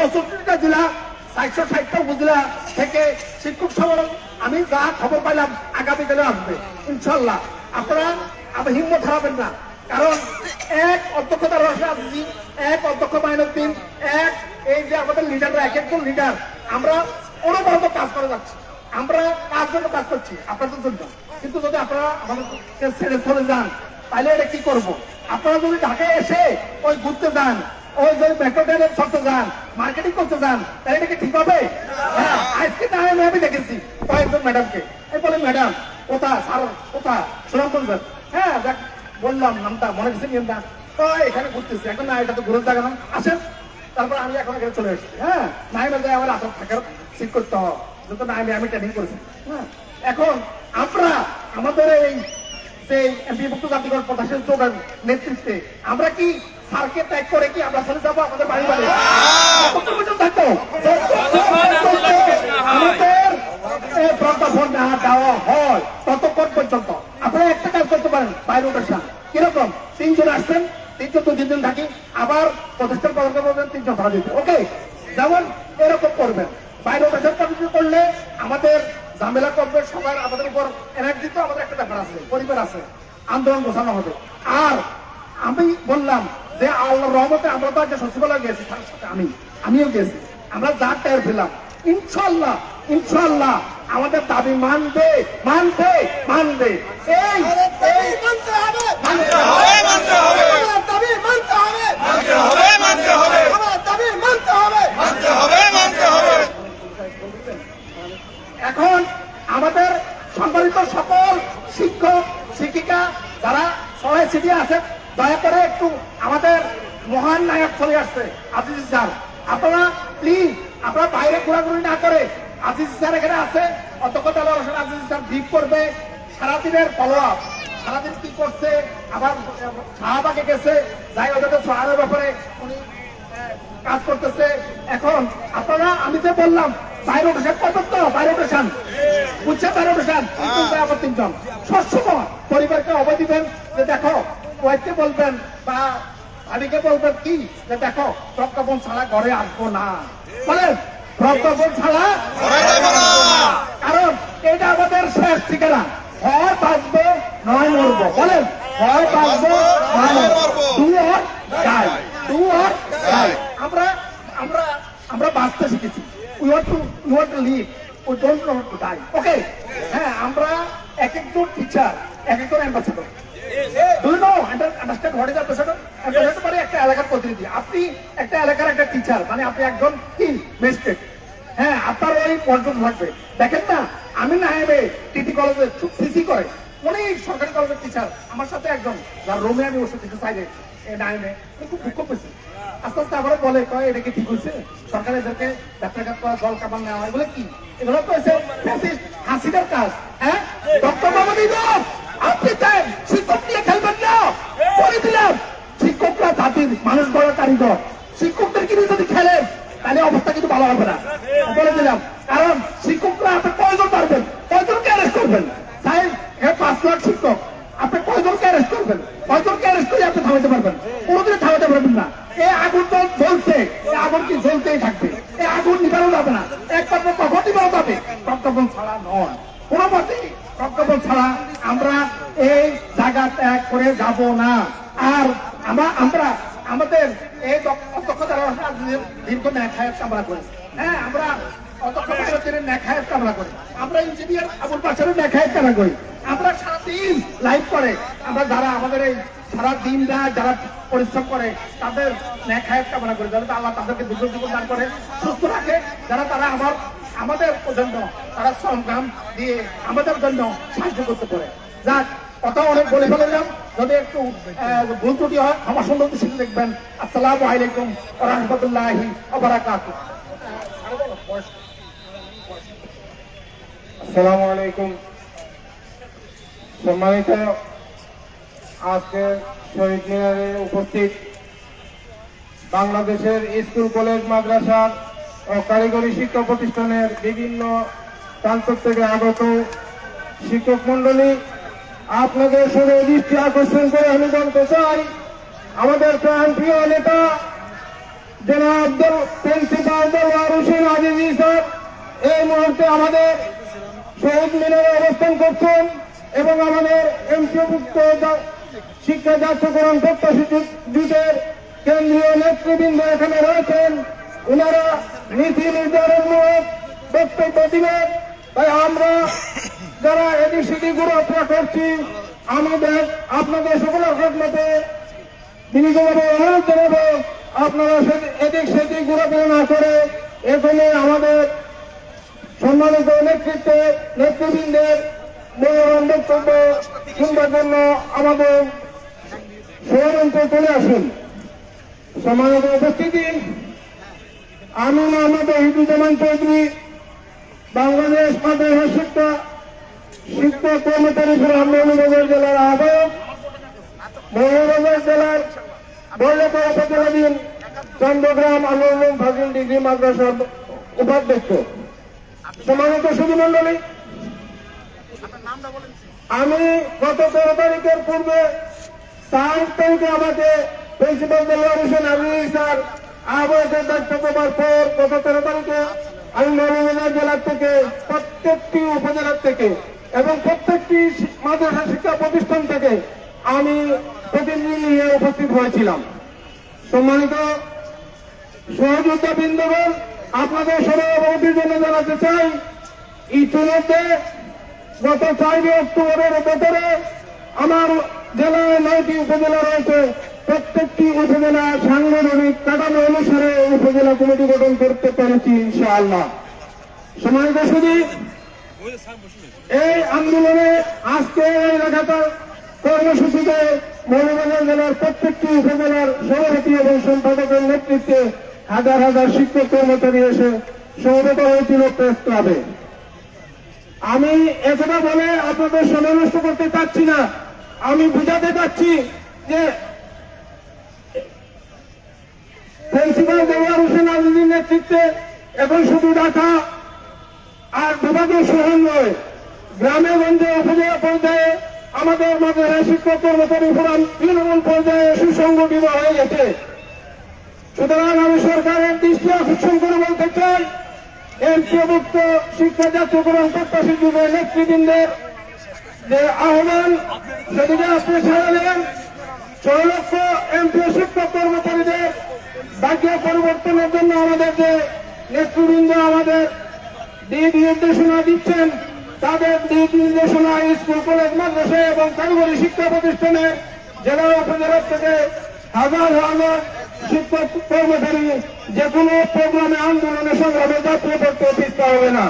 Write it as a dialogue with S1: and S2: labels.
S1: 64টা জেলা 460টা উপজেলা থেকে শিক্ষক সমাবেশ আমি যা খবর পাইলাম আগামীকালে আসবে ইনশাল্লাহ। আপনারা আবার হিম্মত হারাবেন না, কারণ এক অধ্যক্ষ আজিজি, এক অধ্যক্ষ মাইনুদ্দিন, এক এই যে আমাদের লিডাররা এক একজন লিডার, আমরা অনবরত কাজ করে যাচ্ছি, আমরা কাজ জন্য কাজ করছি আপনাদের জন্য। কিন্তু যদি আপনারা আমাদেরকে ছেড়ে চলে যান তাহলে এটা কি করব? আপনারা যদি ঢাকায় এসে ওই ঘুরতে যান, ওই যে মেট্রোট্রেনের চড়তে যান, মার্কেটিং করতে যান, তাহলে এটা কি ঠিক হবে? হ্যাঁ, আজকে না আমি দেখেছি কয়েকজন ম্যাডামকে, এই বলে ম্যাডাম কোথা স্যার কোথা সুনামগঞ্জের, হ্যাঁ দেখ বললাম নামটা মনে গেছে নিয়ম না, তো এখানে ঘুরতেছি এখন না, এটা তো ঘুরে জায়গা না, আসেন। তারপর আমি এখন এখানে চলে এসেছি। হ্যাঁ, নাইমে যায় আমার আসল থাকার ঠিক করতে হবে, যত নাইমে আমি ট্রেনিং করেছি। হ্যাঁ, এখন আমরা আমাদের এই যে এমপিভুক্ত জাতিগণ প্রত্যাশীর নেতৃত্বে আমরা কি স্যারকে ত্যাগ করে কি আমরা চলে যাবো আমাদের বাড়ি বাড়ি? থাকতো আমাদের প্রজ্ঞাপন না দেওয়া হয় ততক্ষণ পর্যন্ত আপনারা একটা কাজ করতে পারেন, বাইরে ওঠা কিরকম 3 জন আসছেন, 3 জন তো 3 দিন থাকি, আবার প্রতিষ্ঠান পদকে বলবেন 3 জন ভাড়া দিতে, ওকে? যেমন এরকম করবেন, বাইরে ওঠা করলে আমাদের ঝামেলা করবে, সবার আমাদের উপর এনার্জি, তো আমাদের একটা ব্যাপার আছে, পরিবার আছে, আন্দোলন গোছানো হবে। আর আমি বললাম যে আল্লাহর রহমতে আমরা তো আজকে সচিবালয় গেছি, তার সাথে আমিও গেছি, আমরা যা টের পেলাম ইনশাল্লাহ ইনশাল্লাহ আমাদের দাবি মানবে মানবে মানবে, এই মানতে হবে মানতে হবে মানতে হবে, দাবি মানতে হবে মানতে হবে মানতে হবে, দাবি মানতে হবে মানতে হবে মানতে হবে। এখন আমাদের সংগঠিত সকল শিক্ষক শিক্ষিকা যারা সবাই সিটি আছে, দয়া করে একটু আমাদের মহান নায়ক চলে আসছে আজিজ স্যার, আপনারা প্লিজ আপনারা বাইরে ঘোরাঘুরি না করে, আজিজ স্যার এখানে আছে, অধ্যক্ষ দেলোয়ার হোসেন আজিজ স্যার ব্রিফ করবে সারাদিনের ফলো আপ, সারাদিন কি করছে, আবার শাহবাগে গেছে, যাই ওদের শহরের ব্যাপারে উনি কাজ করতেছে। এখন আপনারা আমি যে বললাম বাইরে ওঠেন পর্যন্ত বাইরে ওঠেন, বুঝছে বাইরে ওঠেন, আবার 3 জন সবসময় পরিবারকে অবয় দিবেন যে দেখো, ওয়াইফকে বলবেন বা ভাবিকে বলবেন কি যে দেখো প্রজ্ঞাপন ছাড়া ঘরে আসবো না, বলেন প্রজ্ঞাপন ছাড়া ঘরে আসবো না, কারণ এটা আমাদের শেষ ঠিকানা, হয় বাঁচবো নয় মরবো, বলেন হয় বাঁচবো নয় মরবো, do or die, do or die. আমরা আমরা আমরা বাঁচতে শিখেছি, we want to live, we don't know to die, okay? হ্যাঁ, আমরা এক একজন টিচার, এক একজন অ্যাম্বাসেডর, একটা এলাকার প্রতিনিধি, আপনি একটা এলাকার একটা টিচার, মানে আপনি একজন কি ম্যাজিস্ট্রেট, হ্যাঁ আপনার ওই পর্যটন থাকবে। দেখেন না, আমি নাইমে টিটি কলেজে সিসি করে অনেক সরকারি কলেজের টিচার, আমার সাথে একজন যার রুমে আমি বসে থেকে চাইলে নাইমে খুব দুঃখ পেয়েছি, আস্তে আস্তে আবার বলে কয় এটা কি ঠিক হয়েছে, সরকার এদেরকে ব্যবসাঘাত করা, জল কামান নেওয়া হয়, বলে কি এগুলো তো এসে হাসিদের কাজ। হ্যাঁ, ডক্টর মোহাম্মদ ইউনূস আপনি তাই শিক্ষক নিয়ে খেলবেন না, বলে দিলাম শিক্ষকরা জাতির মানুষ গড়ার কারিগর, শিক্ষকদের কিন্তু যদি খেলেন তাহলে অবস্থা কিন্তু ভালো হবে না, বলে দিলাম। কারণ শিক্ষকরা আপনি কয়জন পারবেন, কয়জনকে অ্যারেস্ট করবেন? সাহেব 5 লাখ শিক্ষক, আপনি কয়জনকে অ্যারেস্ট করবেন, কয়জনকে অ্যারেস্ট করে আপনি থামাতে পারবেন? কোনোদিন থামাতে পারবেন না। এই আগুন তো জ্বলছে, এই আগুন কি জ্বলতেই থাকবে, এই আগুন নিভানো যাবে না, একমাত্র কখন নিভানো যাবে? প্রজ্ঞাপন ছাড়া নয়, কোনো মতেই প্রজ্ঞাপন ছাড়া আমরা এই জায়গা ত্যাগ করে যাব না। আর আমরা আমাদের এই অধ্যক্ষতার দীর্ঘ ন্যায় কামনা করি, হ্যাঁ আমরা ন্যায় কামনা করি, আমরা ইঞ্জিনিয়ার আবুল বাশারের ন্যায় কামনা করি, আমরা সারাদিন লাইভ করে, আমরা যারা আমাদের এই সারা দিন যারা পরিশ্রম করে তাদের ন্যায় কামনা করি, যারা আল্লাহ তাদেরকে দীর্ঘ জীবন দান করে সুস্থ রাখে, যারা তারা আমাদের জন্য তারা সংগ্রাম দিয়ে আমাদের জন্য সাহায্য করতে পারে। যাক, কথা অনেক বলে ফেললাম, যদি একটু ভুল ত্রুটি হয় আমার সুন্দর দৃষ্টিতে দেখবেন। আসসালামু আলাইকুম ওয়া রাহমাতুল্লাহি ওয়া বারাকাতুহু।
S2: আসসালামু আলাইকুম। সম্মানিত আজকে শহীদ মিনারে উপস্থিত বাংলাদেশের স্কুল কলেজ মাদ্রাসা ও কারিগরি শিক্ষা প্রতিষ্ঠানের বিভিন্ন প্রান্ত থেকে আগত শিক্ষক মন্ডলী, আপনাদের শুনে দৃষ্টি আকর্ষণ করে আমি বলতে চাই, আমাদের প্রাণ প্রিয় নেতা জনাব প্রিন্সিপাল দেওয়ার হোসেন আজিজি স্যার এই মুহূর্তে আমাদের শহীদ মিনারে অবস্থান করছেন এবং আমাদের এমপিওভুক্ত শিক্ষা জাতীয়করণ প্রত্যাশী জোটের কেন্দ্রীয় নেতৃবৃন্দ এখানে রয়েছেন। ওনারা নীতি নির্ধারণমূলক বক্তব্য দিবেন। তাই আমরা যারা এদিক সেদিক ঘোরাফেরা করছি আমাদের আপনাদের সকলের খেদমতে বিনীতভাবে অনুরোধ জানাবো আপনারা এদিক সেদিক ঘোরাফেরা না করে এখানে আমাদের সম্মানিত নেতৃবৃন্দের মূল্যবান বক্তব্য শুনবার জন্য আমাদের সভামঞ্চে চলে আসুন। সম্মানিত উপস্থিতি, আমি মোহাম্মদ ওহিদুজ্জামান চৌধুরী বাংলাদেশ মাদ্রাসা শিক্ষক কর্মচারী ফোরাম মৌলভীবাজার জেলার আহ্বায়ক, মৌলভীবাজার জেলার বড়লেখা উপজেলাধীন চন্দ্রগ্রাম আনোয়ার ফাজিল ডিগ্রি মাদ্রাসার উপাধ্যক্ষ। সম্মানিত সুধীমণ্ডলী, আমি গত 13 তারিখের পূর্বে 4 তারিখে আমাকে প্রিন্সিপাল দেওয়ার হোসেন আজিজি স্যার আহ্বায়কের দায়িত্ব দেওয়ার পর গত 13 তারিখে আমি মৌলভীবাজার জেলার থেকে প্রত্যেকটি উপজেলার থেকে এবং প্রত্যেকটি মাদ্রাসা শিক্ষা প্রতিষ্ঠান থেকে আমি প্রতিনিধি নিয়ে উপস্থিত হয়েছিলাম। সম্মানিত সহযোদ্ধা বৃন্দগণ, আপনাদের সবাই অবগতির জন্য জানাতে চাই, ইতিমধ্যে গত 4 অক্টোবরের ভেতরে আমার জেলায় 9টি উপজেলা রয়েছে। প্রত্যেকটি উপজেলা সাংগঠনিক কাঠামো অনুসারে উপজেলা কমিটি গঠন করতে পেরেছি ইনশাআল্লাহ। সম্মানিত সুধী, এই আন্দোলনে আজকে এই লাগাতার কর্মসূচিতে মৌলভীবাজার জেলার প্রত্যেকটি উপজেলার সভাপতি এবং সম্পাদকের নেতৃত্বে হাজার হাজার শিক্ষক কর্মচারী এসে সমবেত হয়েছিল প্রেস ক্লাবে। আমি একথা বলে আপনাদের সময় নষ্ট করতে চাচ্ছি না। আমি বুঝাতে চাচ্ছি যে প্রিন্সিপাল দেওয়ার হোসেন আজিজির নেতৃত্বে এখন শুধু ঢাকা আর বিভাগীয় শহর নয়, গ্রামে গঞ্জে উপজেলা পর্যায়ে আমাদের মাদ্রাসা শিক্ষক কর্মচারী ফোরাম তৃণমূল পর্যায়ে সুসংগঠিত হয়ে গেছে। সুতরাং আমি সরকারের দৃষ্টি আকর্ষণ করে বলতে চাই, এমপিওভুক্ত শিক্ষা জাতীয়করণ প্রত্যাশী যুগের নেতৃবৃন্দের যে আহ্বান সেদিকে আপনি সাড়া দেন। 6 লক্ষ এমপিও শিক্ষক কর্মচারীদের ভাগ্য পরিবর্তনের জন্য আমাদের যে নেতৃবৃন্দ আমাদের দিক নির্দেশনা দিচ্ছেন, তাদের দিক নির্দেশনা স্কুল কলেজ মাদ্রাসা এবং কারিগরি শিক্ষা প্রতিষ্ঠানে জেলা উপজেলার থেকে হাজার হাজার শিক্ষক কর্মচারী যে কোনো প্রোগ্রামে আন্দোলনে সংগ্রামে যাত্রা করতে পিছপা হবে না।